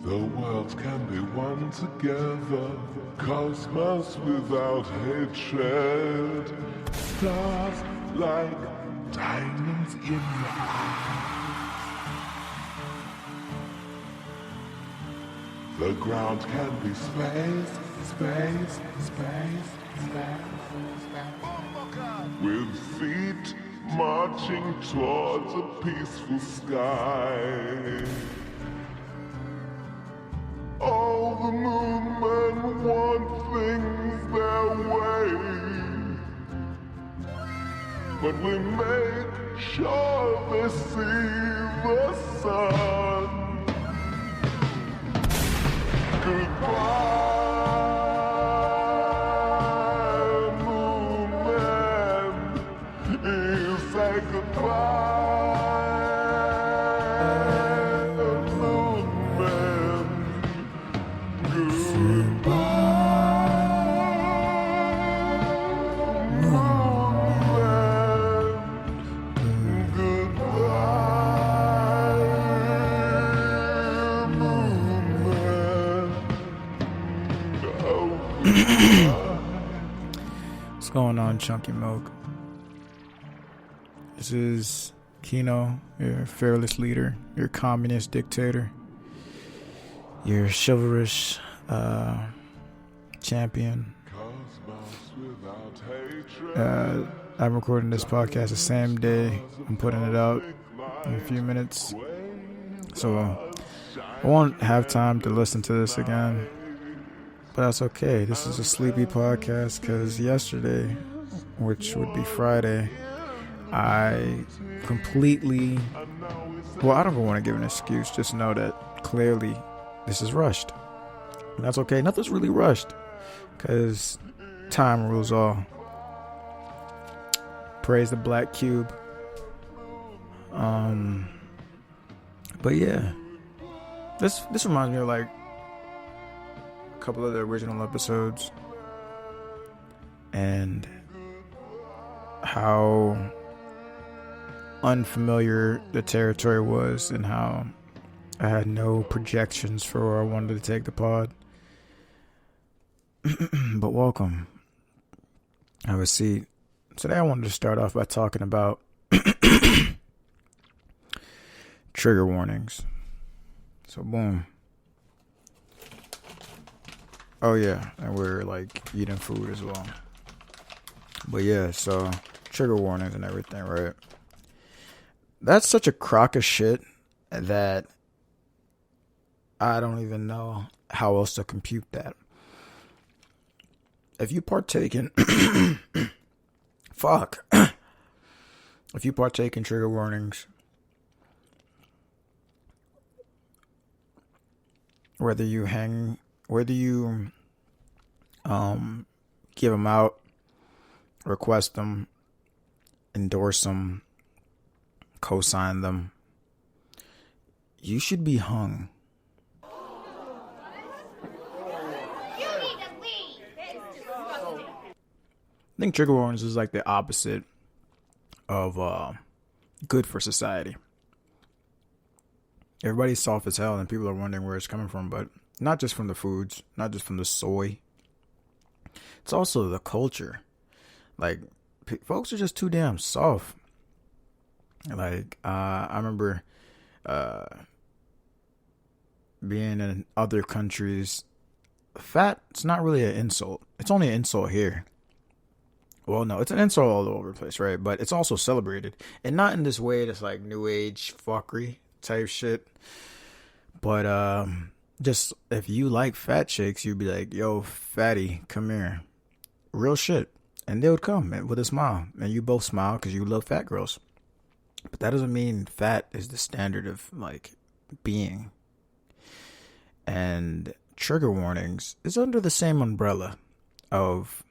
The world can be one together, cosmos without hatred, stars like diamonds in your eye. The ground can be space, space, space, space, with feet marching towards a peaceful sky. All the movement want things their way, but we make sure they see the sun. Goodbye, movement. You say goodbye, movement. What's going on, Chunky Milk? This is Kino, your fearless leader, your communist dictator, your chivalrous champion. I'm recording this podcast the same day. I'm putting it out in a few minutes, so I won't have time to listen to this again. But that's okay. This is a sleepy podcast because yesterday, which would be Friday, I completely... Well, I don't want to give an excuse. Just know that clearly this is rushed. And that's okay. Nothing's really rushed because time rules all. Praise the Black Cube. But yeah. This reminds me of like couple of the original episodes and how unfamiliar the territory was and how I had no projections for where I wanted to take the pod. But welcome. Have a seat. Today I wanted to start off by talking about trigger warnings. So boom. Oh yeah, and we're like eating food as well. But yeah, so trigger warnings and everything, right? That's such a crock of shit that I don't even know how else to compute that. If you partake in if you partake in trigger warnings, whether you give them out, request them, endorse them, co-sign them, you should be hung. You need to leave. I think trigger warnings is like the opposite of good for society. Everybody's soft as hell and people are wondering where it's coming from, but not just from the foods, not just from the soy. It's also the culture. Like, folks are just too damn soft. Like, I remember being in other countries. Fat's not really an insult. It's only an insult here. Well, no, it's an insult all over the place, right? But it's also celebrated. And not in this way that's like new age fuckery type shit. But just if you like fat chicks, you'd be like, yo, fatty, come here. Real shit. And they would come with a smile. And you both smile because you love fat girls. But that doesn't mean fat is the standard of like being. And trigger warnings is under the same umbrella of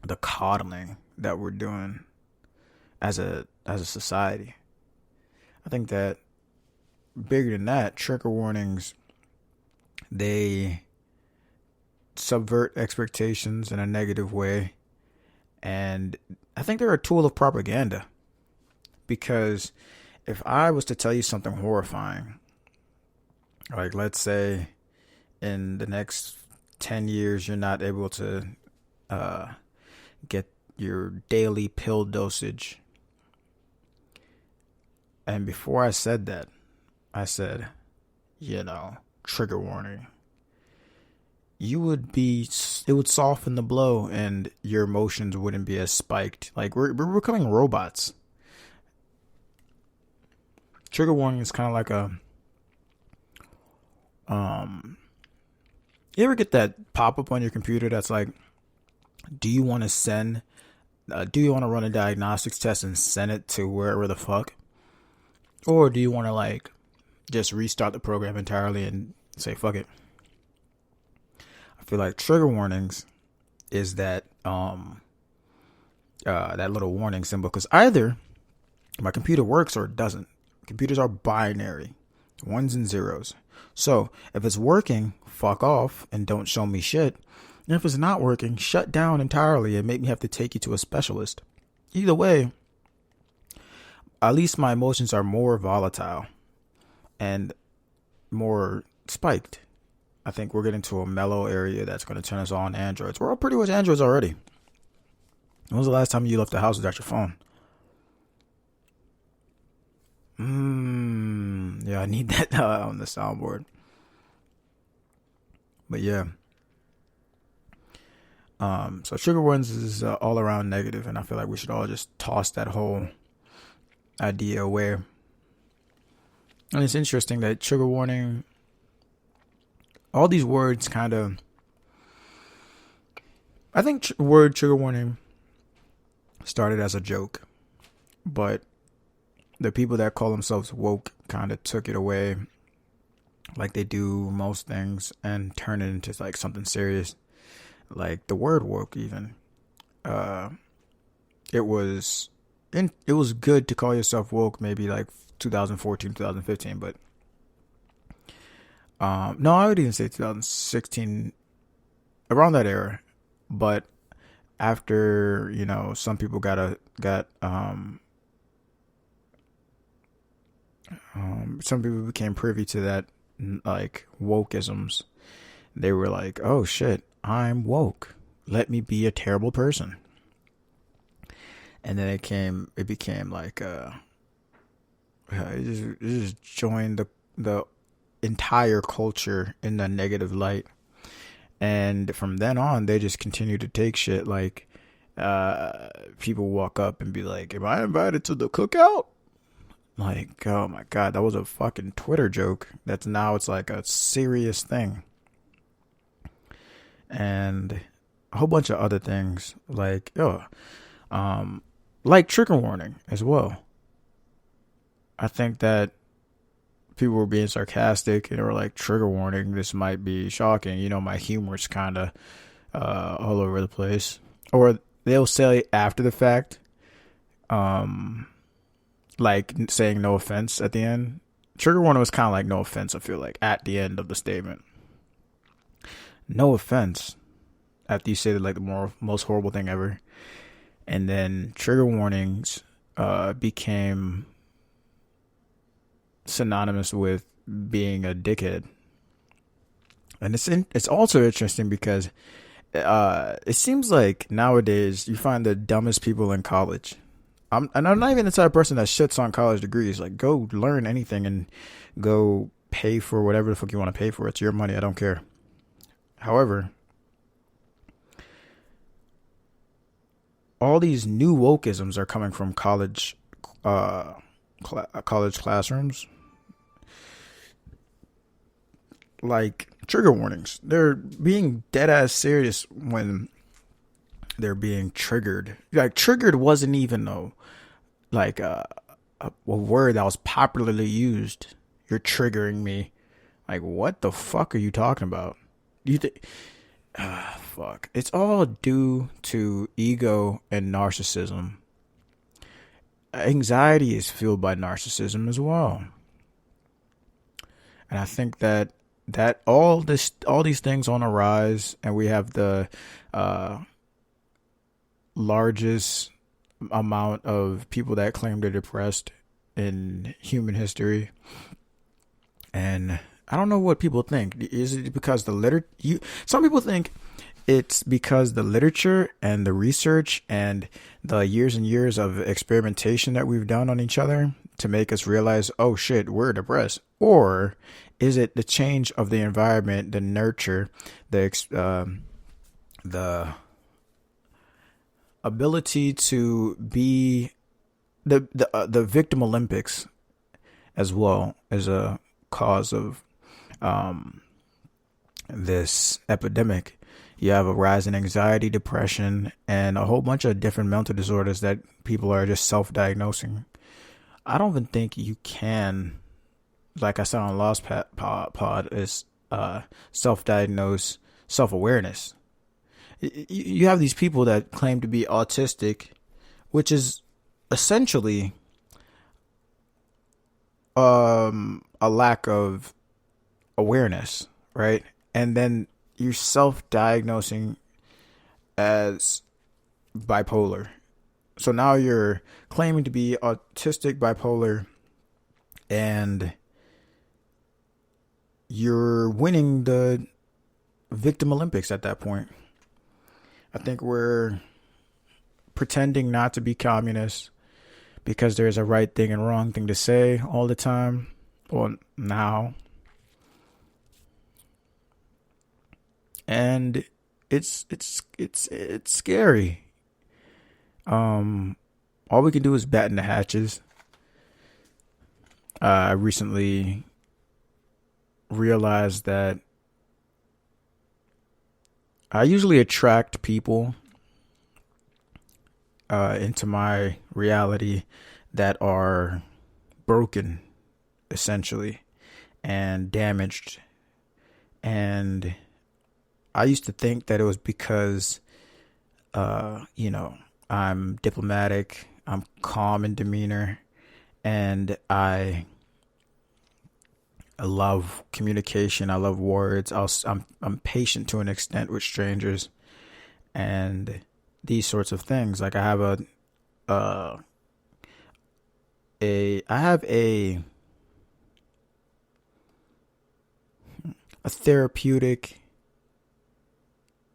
the coddling that we're doing as a society. I think that bigger than that, trigger warnings, they subvert expectations in a negative way, and I think they're a tool of propaganda. Because if I was to tell you something horrifying, Like, let's say in the next 10 years, you're not able to uh, get your daily pill dosage. And before I said that, I said, trigger warning. It would soften the blow and your emotions wouldn't be as spiked. Like, we're becoming robots. Trigger warning is kind of like you ever get that pop up on your computer that's like, do you want to run a diagnostics test and send it to wherever the fuck? Or do you want to like just restart the program entirely and say, fuck it? I feel like trigger warnings is that that little warning symbol, because either my computer works or it doesn't. Computers are binary, ones and zeros. So if it's working, fuck off and don't show me shit. And if it's not working, shut down entirely and make me have to take you to a specialist. Either way, at least my emotions are more volatile and more spiked. I think we're getting to a mellow area that's going to turn us on Androids. We're all pretty much Androids already. When was the last time you left the house without your phone? Yeah, I need that on the soundboard. But yeah. So trigger warnings is all around negative, and I feel like we should all just toss that whole idea away. And it's interesting that trigger warning, all these words kind of, I think word trigger warning started as a joke, but the people that call themselves woke kind of took it away, like they do most things, and turn it into like something serious, like the word woke. Even it was good to call yourself woke, maybe like 2014, 2015, but no, I would even say 2016, around that era. But after some people some people became privy to that, like wokeisms. They were like, oh shit, I'm woke, let me be a terrible person. And then it became like it just joined the entire culture in a negative light. And from then on, they just continue to take shit like people walk up and be like, am I invited to the cookout? Like, oh my God, that was a fucking Twitter joke. It's like a serious thing. And a whole bunch of other things like, like trigger warning as well. I think that people were being sarcastic and were like, trigger warning, this might be shocking. My humor's kind of all over the place. Or they'll say after the fact, like saying no offense at the end. Trigger warning was kind of like no offense, I feel like, at the end of the statement. No offense. After you say like the most horrible thing ever. And then trigger warnings became synonymous with being a dickhead. And it's also interesting because it seems like nowadays you find the dumbest people in college. I'm not even the type of person that shits on college degrees. Like, go learn anything and go pay for whatever the fuck you want to pay for. It's your money. I don't care. However, all these new wokeisms are coming from college classrooms. Like trigger warnings. They're being dead ass serious when they're being triggered. Like, triggered wasn't even a word that was popularly used. You're triggering me. Like, what the fuck are you talking about? You think? Fuck. It's all due to ego and narcissism. Anxiety is fueled by narcissism as well. And I think that all these things on a rise, and we have the largest amount of people that claim they're depressed in human history. And I don't know what people think. Is it because some people think it's because the literature and the research and the years and years of experimentation that we've done on each other to make us realize, oh shit, we're depressed? Or is it the change of the environment, the nurture, the ability to be the victim Olympics as well as a cause of this epidemic? You have a rise in anxiety, depression, and a whole bunch of different mental disorders that people are just self-diagnosing. I don't even think you can, like I said on Lost Pod, is self-diagnose self-awareness. You have these people that claim to be autistic, which is essentially a lack of awareness, right? And then you're self-diagnosing as bipolar. So now you're claiming to be autistic, bipolar, and you're winning the victim Olympics at that point. I think we're pretending not to be communists because there's a right thing and wrong thing to say all the time. Well, now. And it's scary. All we can do is batten the hatches. I recently realized that I usually attract people into my reality that are broken, essentially, and damaged. And I used to think that it was because, I'm diplomatic, I'm calm in demeanor, and I love communication. I love words. I'm patient to an extent with strangers, and these sorts of things. Like I have a therapeutic,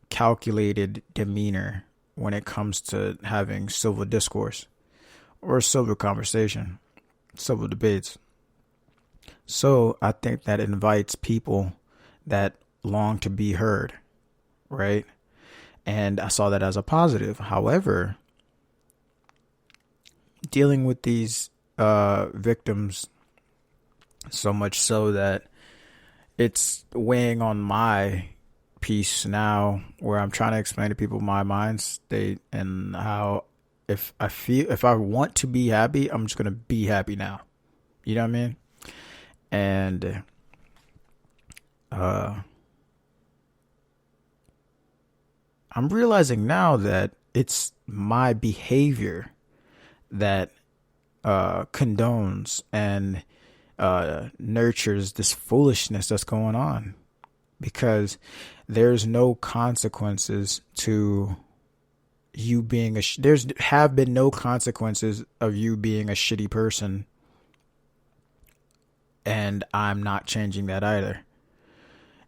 calculated demeanor when it comes to having civil discourse or civil conversation, civil debates. So I think that invites people that long to be heard, right? And I saw that as a positive. However, dealing with these victims, so much so that it's weighing on my piece now, where I'm trying to explain to people my mind state and how if I want to be happy, I'm just gonna be happy now. You know what I mean? And I'm realizing now that it's my behavior that condones and nurtures this foolishness that's going on, because there's no consequences to you being there's have been no consequences of you being a shitty person, and I'm not changing that either.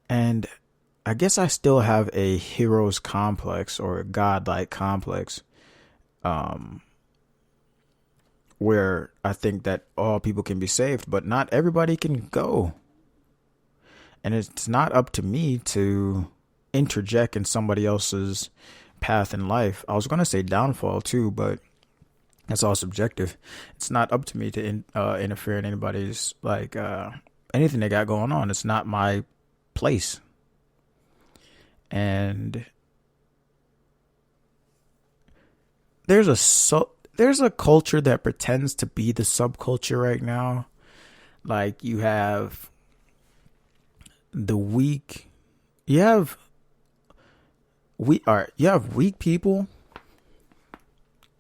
And I guess I still have a hero's complex or a godlike complex, where I think that all people can be saved, but not everybody can go. And it's not up to me to interject in somebody else's path in life. I was going to say downfall too, but that's all subjective. It's not up to me to interfere in anybody's, anything they got going on. It's not my place. And there's a culture that pretends to be the subculture right now. Like you have the weak, you have weak people,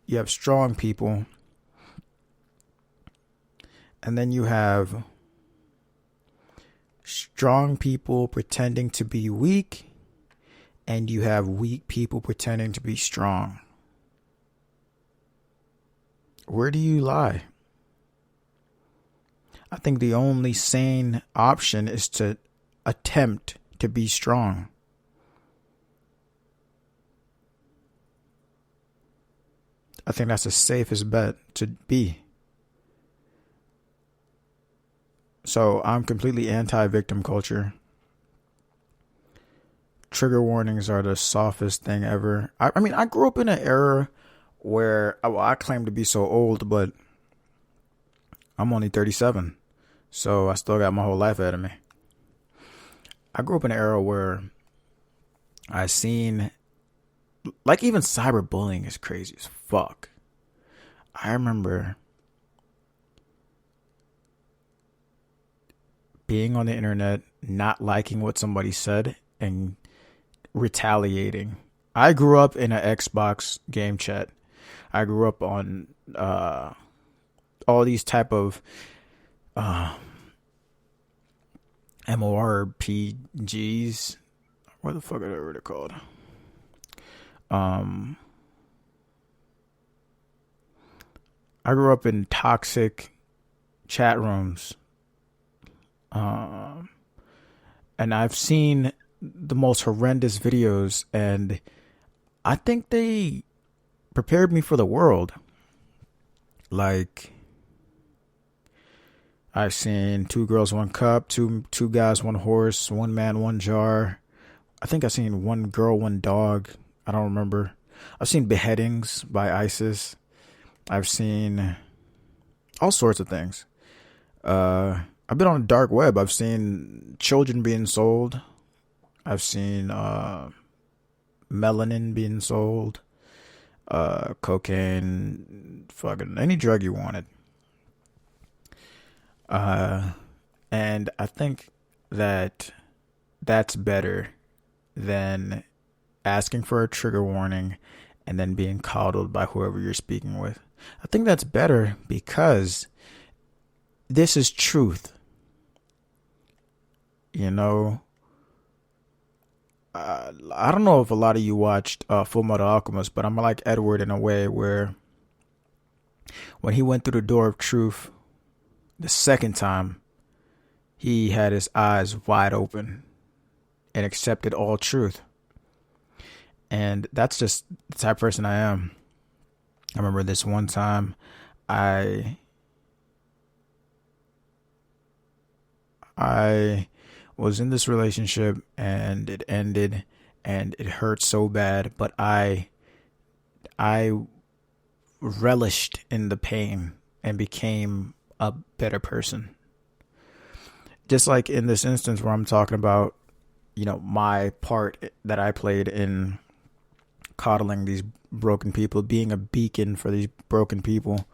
you have strong people, and then you have strong people pretending to be weak, and you have weak people pretending to be strong. Where do you lie? I think the only sane option is to attempt to be strong. I think that's the safest bet to be. So I'm completely anti-victim culture. Trigger warnings are the softest thing ever. I mean, I grew up in an era where, well, I claim to be so old, but I'm only 37. So I still got my whole life ahead of me. I grew up in an era where I seen, like, even cyberbullying is crazy as fuck. I remember being on the internet, not liking what somebody said, and retaliating. I grew up in an Xbox game chat. I grew up on all these type of MMORPGs. What the fuck are they called? I grew up in toxic chat rooms. And I've seen the most horrendous videos, and I think they prepared me for the world. Like, I've seen 2 girls, 1 cup, two guys, 1 horse, 1 man, 1 jar. I think I've seen 1 girl, 1 dog. I don't remember. I've seen beheadings by ISIS. I've seen all sorts of things. I've been on the dark web. I've seen children being sold. I've seen melanin being sold. Cocaine, fucking any drug you wanted. And I think that that's better than asking for a trigger warning and then being coddled by whoever you're speaking with. I think that's better because this is truth. You know, I don't know if a lot of you watched Full Metal Alchemist, but I'm like Edward in a way where when he went through the door of truth the second time, he had his eyes wide open and accepted all truth. And that's just the type of person I am. I remember this one time I was in this relationship and it ended and it hurt so bad, but I relished in the pain and became a better person. Just like in this instance where I'm talking about, you know, my part that I played in coddling these broken people, being a beacon for these broken people.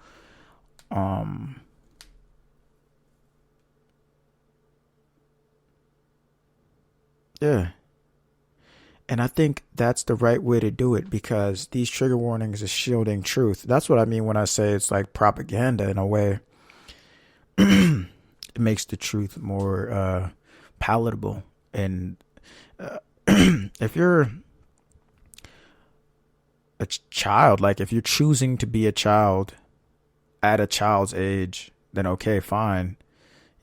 Yeah. And I think that's the right way to do it because these trigger warnings is shielding truth. That's what I mean when I say it's like propaganda in a way. It makes the truth more palatable. And if you're a child, like if you're choosing to be a child at a child's age, then okay, fine.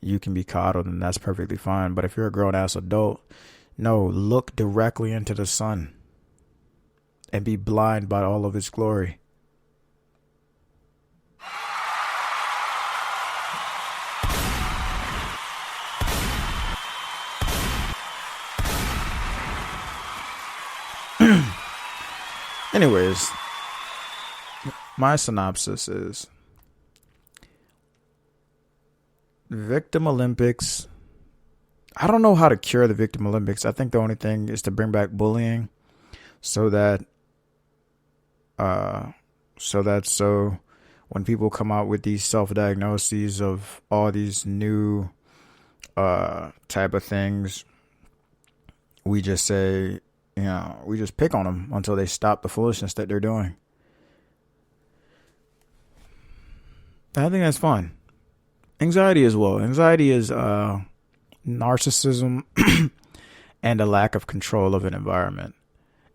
You can be coddled and that's perfectly fine. But if you're a grown-ass adult, no, look directly into the sun and be blind by all of its glory. Anyways, my synopsis is Victim Olympics. I don't know how to cure the Victim Olympics. I think the only thing is to bring back bullying so that when people come out with these self-diagnoses of all these new type of things, we just say, you know, we just pick on them until they stop the foolishness that they're doing. I think that's fun. Anxiety as well. Anxiety is narcissism and a lack of control of an environment.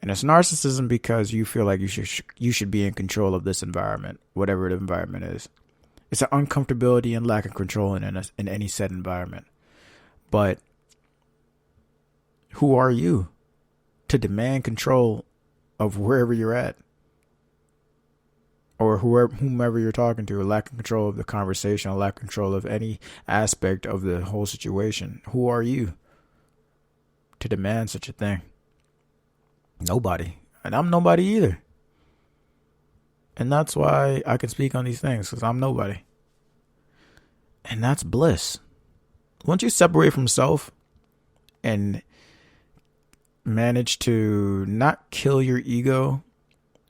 And it's narcissism because you feel like you should be in control of this environment, whatever the environment is. It's an uncomfortability and lack of control in any set environment. But who are you to demand control of wherever you're at? Or whomever you're talking to, a lack of control of the conversation, a lack of control of any aspect of the whole situation. Who are you to demand such a thing? Nobody. And I'm nobody either. And that's why I can speak on these things, because I'm nobody. And that's bliss. Once you separate from self and manage to not kill your ego,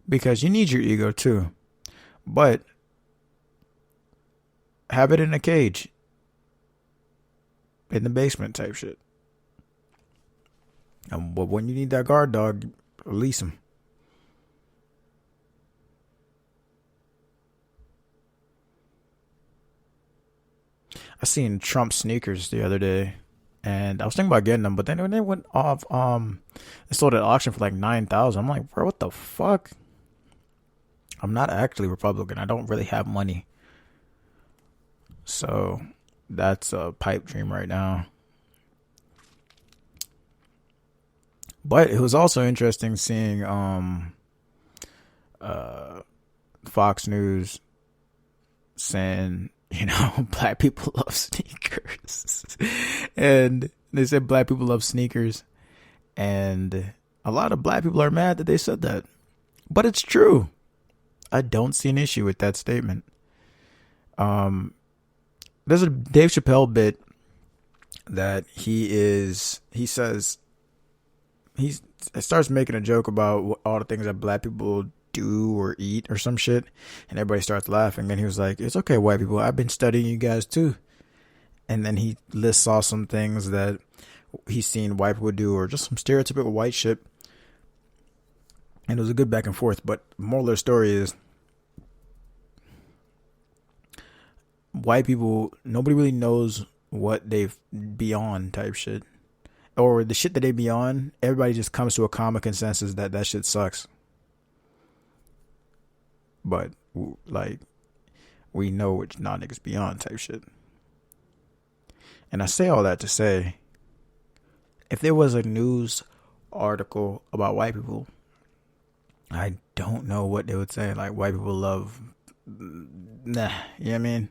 because you need your ego too, but have it in a cage in the basement type shit. But when you need that guard dog, release him. I seen Trump sneakers the other day, and I was thinking about getting them, but then when they went off, they sold at auction for like $9,000. I'm like, bro, what the fuck? I'm not actually Republican. I don't really have money, so that's a pipe dream right now. But it was also interesting seeing Fox News saying, black people love sneakers. And they said black people love sneakers. And a lot of black people are mad that they said that. But it's true. I don't see an issue with that statement. There's a Dave Chappelle bit that he starts making a joke about all the things that black people do or eat or some shit, and everybody starts laughing. And he was like, "It's okay, white people. I've been studying you guys too." And then he lists off some things that he's seen white people do, or just some stereotypical white shit. And it was a good back and forth. But the moral of the story is, white people, nobody really knows what they've beyond type shit, or the shit that they be on. Everybody just comes to a common consensus that shit sucks. But like, we know which non-niggas be on type shit. And I say all that to say, if there was a news article about white people, I don't know what they would say. Like, white people love, nah, you know what I mean?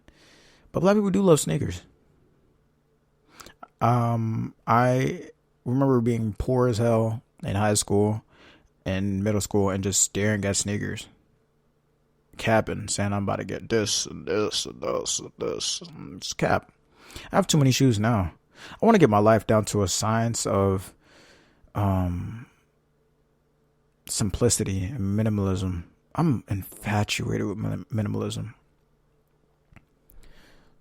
But black people do love sneakers. I remember being poor as hell in high school and middle school and just staring at sneakers, capping, saying I'm about to get this and this and this and this. It's cap. I have too many shoes now. I want to get my life down to a science of simplicity and minimalism. I'm infatuated with minimalism.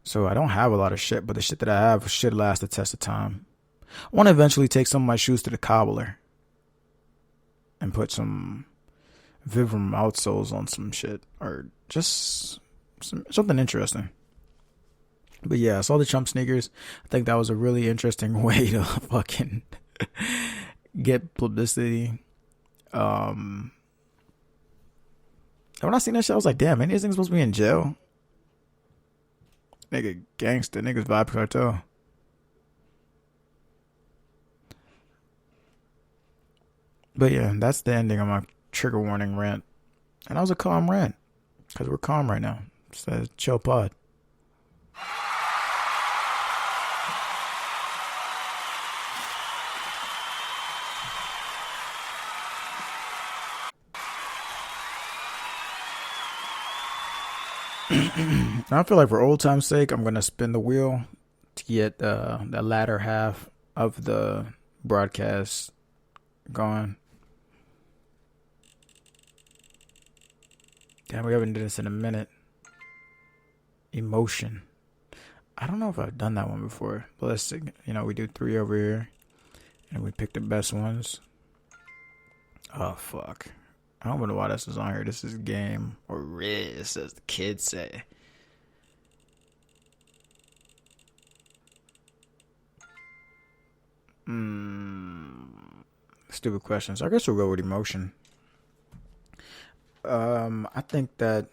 So I don't have a lot of shit, but the shit that I have should last the test of time. I want to eventually take some of my shoes to the cobbler and put some Vibram outsoles on some shit, or just something interesting. But yeah, I saw the Trump sneakers. I think that was a really interesting way to fucking get publicity. And when I seen that shit, I was like, damn, man, these things supposed to be in jail. Nigga, gangster, niggas vibe cartel. But yeah, that's the ending of my trigger warning rant. And that was a calm rant, because we're calm right now. It's a chill pod. I feel like for old time's sake, I'm going to spin the wheel to get the latter half of the broadcast going. Damn, we haven't done this in a minute. Emotion. I don't know if I've done that one before. But let's see. We do 3 over here. And we pick the best ones. Oh, fuck. I don't know why this is on here. This is game or Riz, as the kids say. Stupid questions. I guess we'll go with emotion. I think that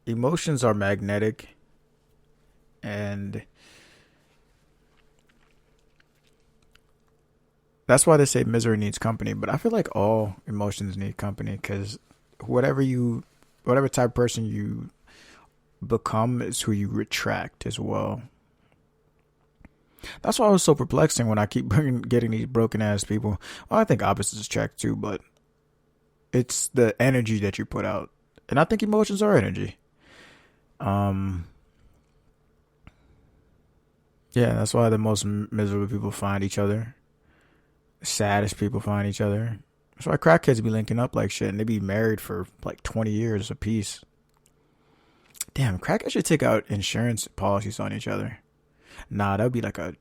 emotions are magnetic, and that's why they say misery needs company. But I feel like all emotions need company, because whatever type of person you become is who you attract as well. That's why I was so perplexing when I keep getting these broken ass people. Well, I think opposites attract too, but it's the energy that you put out, and I think emotions are energy. Yeah, that's why the most miserable people find each other. The saddest people find each other. That's why crackheads be linking up like shit, and they be married for like 20 years apiece. Damn, crackheads should take out insurance policies on each other. Nah, that would be like a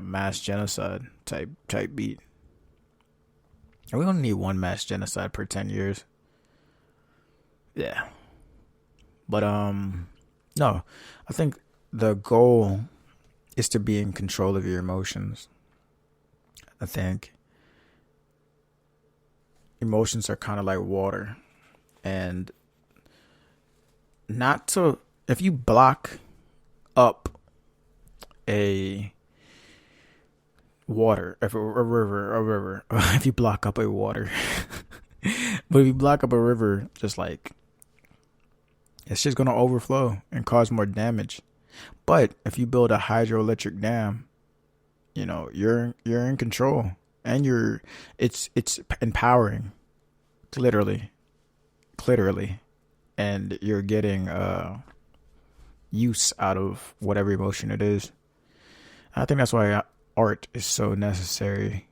mass genocide type beat. And we only need one mass genocide per 10 years. Yeah. But no, I think the goal is to be in control of your emotions. I think emotions are kind of like water, and not to if you block up a water, if a river, if you block up a water, but if you block up a river, just like it's just gonna overflow and cause more damage. But if you build a hydroelectric dam, you're in control, and it's empowering, literally, and you're getting use out of whatever emotion it is. I think that's why art is so necessary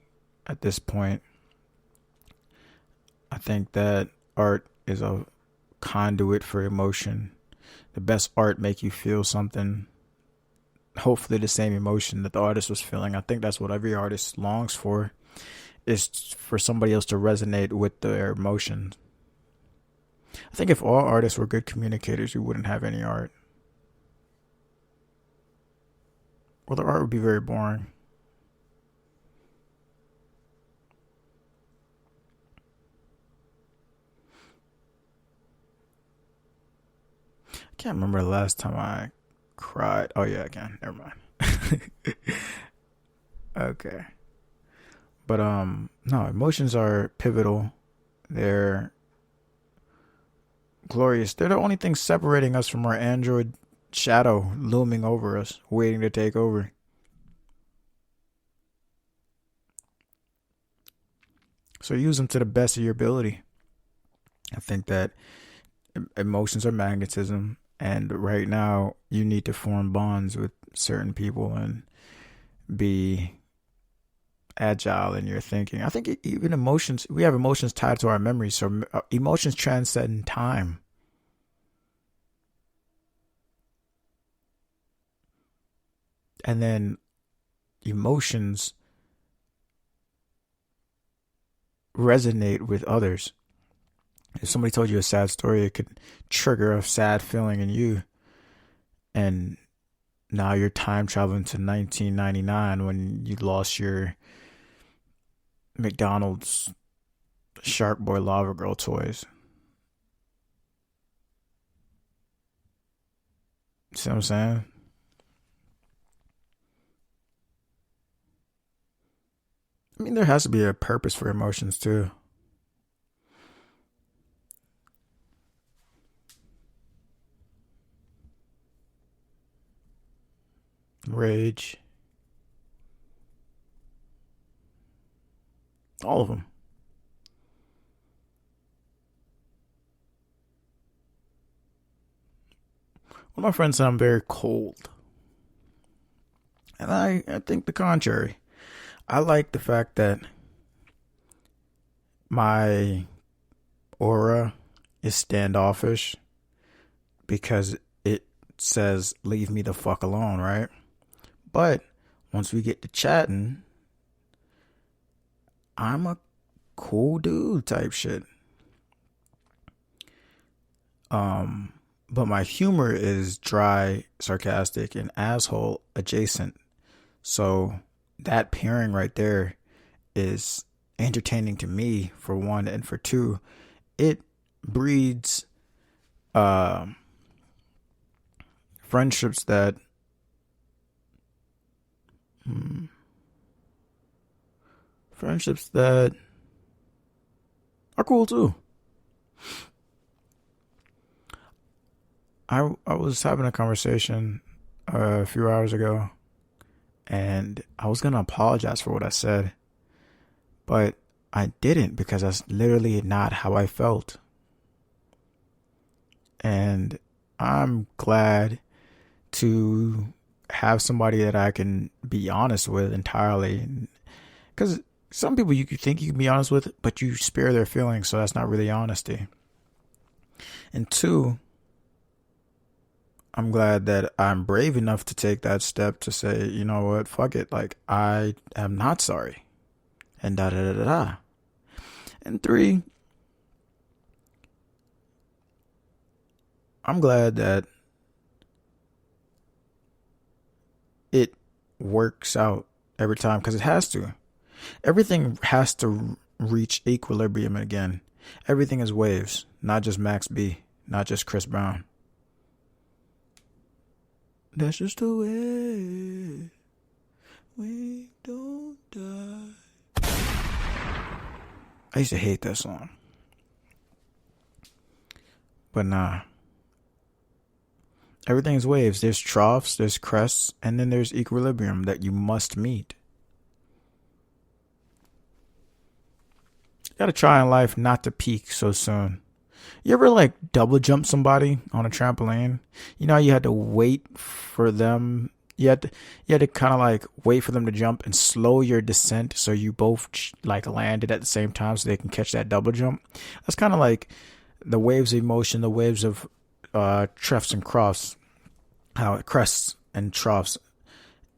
at this point. I think that art is a conduit for emotion. The best art make you feel something, hopefully the same emotion that the artist was feeling. I think that's what every artist longs for, is for somebody else to resonate with their emotions. I think if all artists were good communicators, we wouldn't have any art. Well, the art would be very boring. I can't remember the last time I cried. Oh yeah, I can. Never mind. Okay. But no, emotions are pivotal. They're glorious. They're the only thing separating us from our android shadow looming over us, waiting to take over. So use them to the best of your ability. I think that emotions are magnetism, and right now you need to form bonds with certain people and be agile in your thinking. I think even emotions, we have emotions tied to our memories, so emotions transcend time. And then emotions resonate with others. If somebody told you a sad story, it could trigger a sad feeling in you. And now you're time traveling to 1999 when you lost your McDonald's Shark Boy Lava Girl toys. See what I'm saying? I mean, there has to be a purpose for emotions too. Rage. All of them. Well, my friends say I'm very cold. And I think the contrary. I like the fact that my aura is standoffish because it says, leave me the fuck alone, right? But once we get to chatting, I'm a cool dude type shit. But my humor is dry, sarcastic, and asshole adjacent. So that pairing right there is entertaining to me, for one, and for two, it breeds friendships that friendships that are cool too. I was having a conversation a few hours ago, and I was gonna apologize for what I said, but I didn't because that's literally not how I felt. And I'm glad to have somebody that I can be honest with entirely. Because some people you think you can be honest with, but you spare their feelings, so that's not really honesty. And two, I'm glad that I'm brave enough to take that step to say, you know what, fuck it. Like, I am not sorry. And da da da da da. And three, I'm glad that it works out every time, because it has to. Everything has to reach equilibrium again. Everything is waves, not just Max B, not just Chris Brown. That's just the way we don't die. I used to hate that song. But nah. Everything's waves. There's troughs, there's crests, and then there's equilibrium that you must meet. You gotta try in life not to peak so soon. You ever like double jump somebody on a trampoline? You know how you had to wait for them. You had to kind of like wait for them to jump and slow your descent so you both like landed at the same time so they can catch that double jump. That's kind of like the waves of emotion, the waves of troughs and crofts, how it crests and troughs,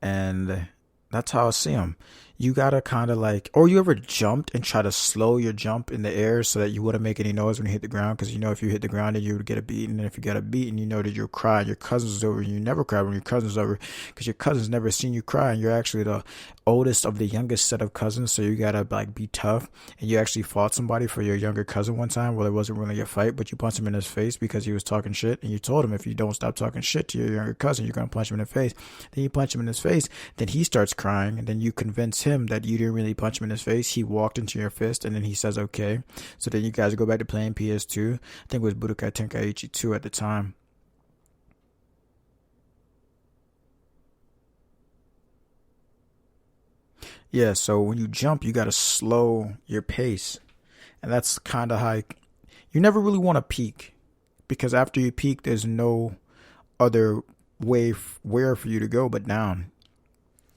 and that's how I see them. You gotta kind of like, or you ever jumped and try to slow your jump in the air so that you wouldn't make any noise when you hit the ground? Because you know if you hit the ground, then you would get a beating. And if you get a beating, you know that you'll cry. Your cousin's over, and you never cry when your cousin's over, because your cousin's never seen you cry, and you're actually the oldest of the youngest set of cousins. So you gotta like be tough. And you actually fought somebody for your younger cousin one time. Well, it wasn't really a fight, but you punched him in his face because he was talking shit, and you told him if you don't stop talking shit to your younger cousin, you're gonna punch him in the face. Then you punch him in his face, then he starts crying, and then you convince him that you didn't really punch him in his face. He walked into your fist, and then he says okay. So then you guys go back to playing PS2. I think it was Budokai Tenkaichi 2 at the time. Yeah, so when you jump, you gotta slow your pace. And that's kind of how you never really want to peak, because after you peak, there's no other way where for you to go but down.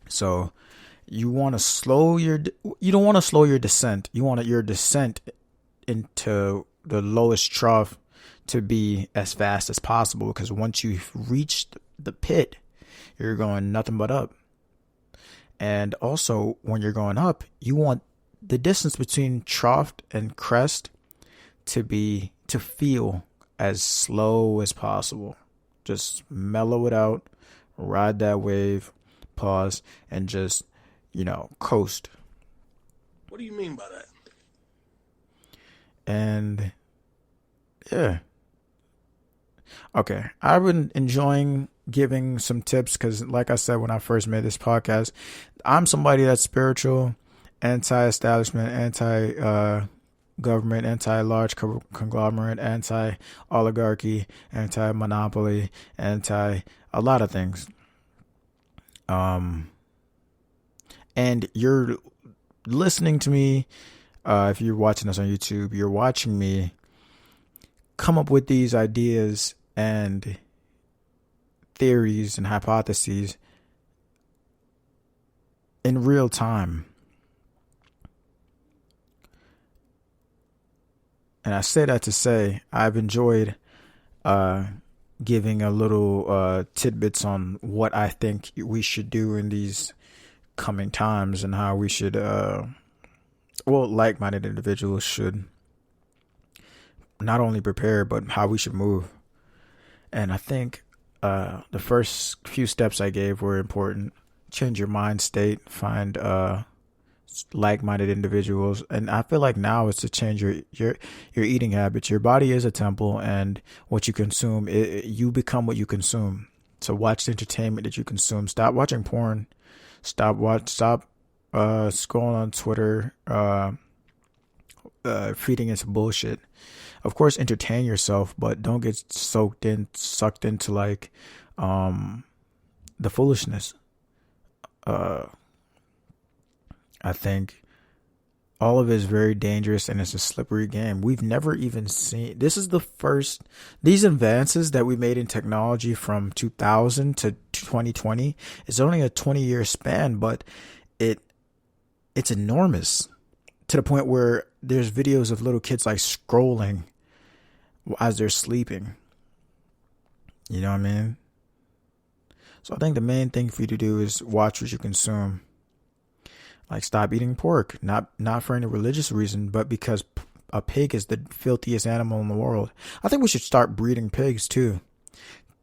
So you want to you don't want to slow your descent. You want your descent into the lowest trough to be as fast as possible, because once you've reached the pit, you're going nothing but up. And also, when you're going up, you want the distance between trough and crest to feel as slow as possible. Just mellow it out, ride that wave, pause, and just, coast. What do you mean by that? And yeah. Okay. I've been enjoying giving some tips because, like I said, when I first made this podcast, I'm somebody that's spiritual, anti-establishment, anti-government, anti-large conglomerate, anti-oligarchy, anti-monopoly, anti-a lot of things. And you're listening to me, if you're watching us on YouTube, you're watching me come up with these ideas and theories and hypotheses in real time. And I say that to say I've enjoyed giving a little tidbits on what I think we should do in these coming times, and how we should like-minded individuals should not only prepare, but how we should move. And I think the first few steps I gave were important. Change your mind state, find like-minded individuals, and I feel like now it's to change your eating habits. Your body is a temple, and what you consume, you become what you consume. to watch the entertainment that you consume. Stop watching porn. Stop scrolling on Twitter, feeding into bullshit. Of course, entertain yourself, but don't get sucked into like the foolishness. I think all of it is very dangerous, and it's a slippery game. We've never even seen, this is the first, these advances that we made in technology from 2000 to 2020 is only a 20-year span, but it's enormous, to the point where there's videos of little kids like scrolling as they're sleeping. You know what I mean? So I think the main thing for you to do is watch what you consume. Like, stop eating pork, not for any religious reason, but because a pig is the filthiest animal in the world. I think we should start breeding pigs too,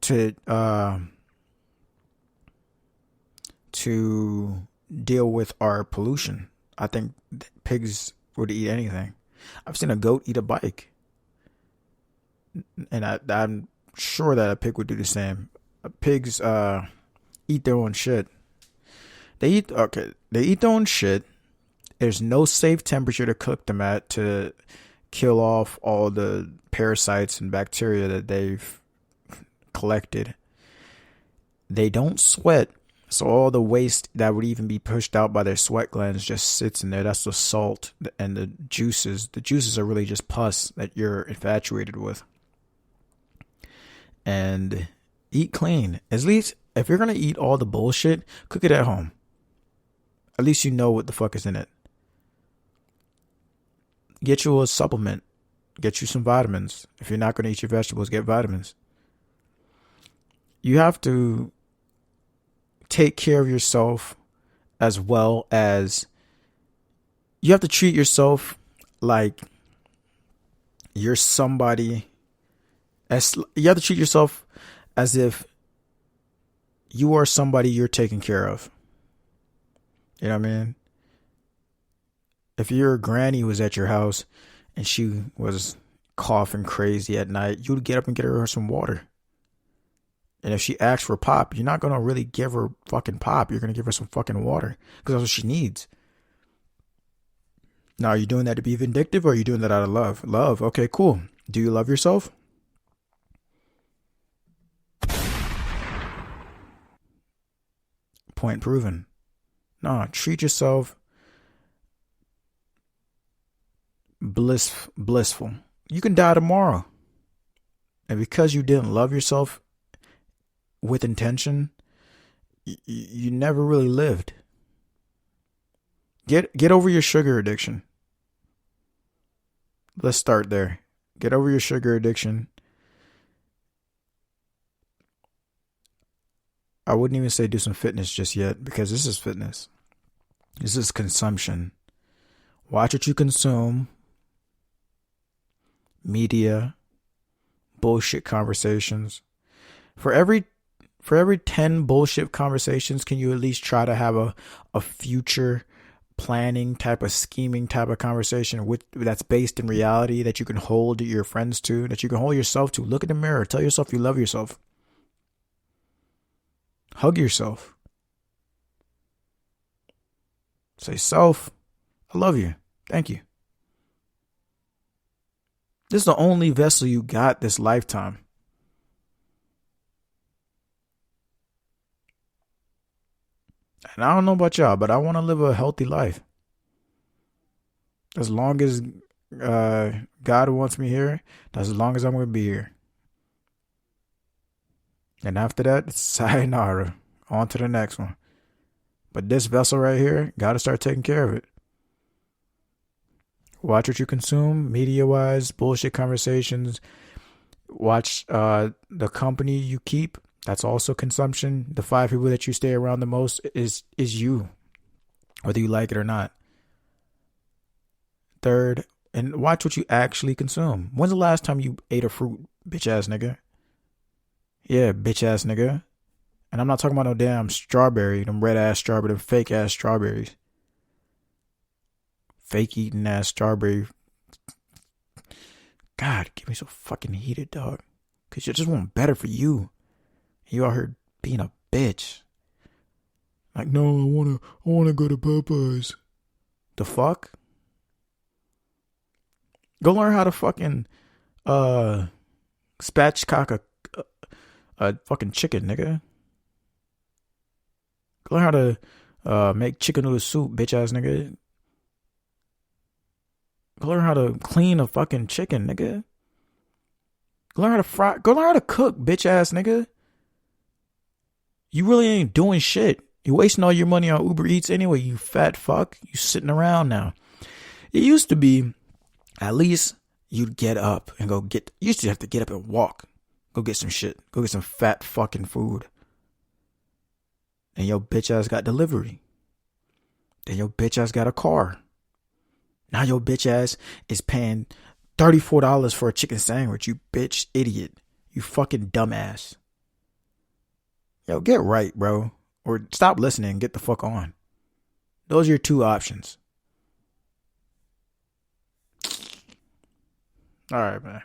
to deal with our pollution. I think pigs would eat anything. I've seen a goat eat a bike, and I'm sure that a pig would do the same. Pigs eat their own shit. They eat their own shit. There's no safe temperature to cook them at to kill off all the parasites and bacteria that they've collected. They don't sweat, so all the waste that would even be pushed out by their sweat glands just sits in there. That's the salt and the juices. The juices are really just pus that you're infatuated with. And eat clean. At least if you're going to eat all the bullshit, cook it at home. At least you know what the fuck is in it. Get you a supplement. Get you some vitamins. If you're not going to eat your vegetables, get vitamins. You have to take care of yourself, as well as you have to treat yourself like you're somebody. You have to treat yourself as if you are somebody you're taking care of. You know what I mean? If your granny was at your house and she was coughing crazy at night, you'd get up and get her some water. And if she asks for pop, you're not going to really give her fucking pop. You're going to give her some fucking water, because that's what she needs. Now, are you doing that to be vindictive, or are you doing that out of love? Love. Okay, cool. Do you love yourself? Point proven. No, treat yourself blissful. You can die tomorrow. And because you didn't love yourself with intention, you never really lived. Get over your sugar addiction. Let's start there. Get over your sugar addiction. I wouldn't even say do some fitness just yet, because this is fitness. This is consumption. Watch what you consume. Media, bullshit conversations. For every 10 bullshit conversations, can you at least try to have a future planning type of scheming type of conversation that's based in reality, that you can hold your friends to, that you can hold yourself to? Look in the mirror. Tell yourself you love yourself. Hug yourself. Say, self, I love you. Thank you. This is the only vessel you got this lifetime. And I don't know about y'all, but I want to live a healthy life. As long as God wants me here, that's as long as I'm going to be here. And after that, sayonara. On to the next one. But this vessel right here, got to start taking care of it. Watch what you consume, media-wise, bullshit conversations. Watch the company you keep. That's also consumption. The 5 people that you stay around the most is you, whether you like it or not. Third, and watch what you actually consume. When's the last time you ate a fruit, bitch-ass nigga? Yeah, bitch-ass nigga. And I'm not talking about no damn strawberry, them red-ass strawberry, them fake-ass strawberries. Fake eating ass strawberry. God, get me so fucking heated, dog. Because you just want better for you. You out here being a bitch. Like, no, I wanna go to Popeyes. The fuck? Go learn how to fucking spatchcock a fucking chicken, nigga. Go learn how to make chicken noodle soup, bitch ass nigga. Go learn how to clean a fucking chicken, nigga. Go learn how to fry. Go learn how to cook, bitch ass nigga. You really ain't doing shit. You wasting all your money on Uber Eats anyway, you fat fuck. You sitting around now. It used to be, at least you'd get up and go get. You used to have to get up and walk. Go get some shit. Go get some fat fucking food. And your bitch ass got delivery. Then your bitch ass got a car. Now your bitch ass is paying $34 for a chicken sandwich. You bitch idiot. You fucking dumbass. Yo, get right, bro. Or stop listening and get the fuck on. Those are your two options. All right, man.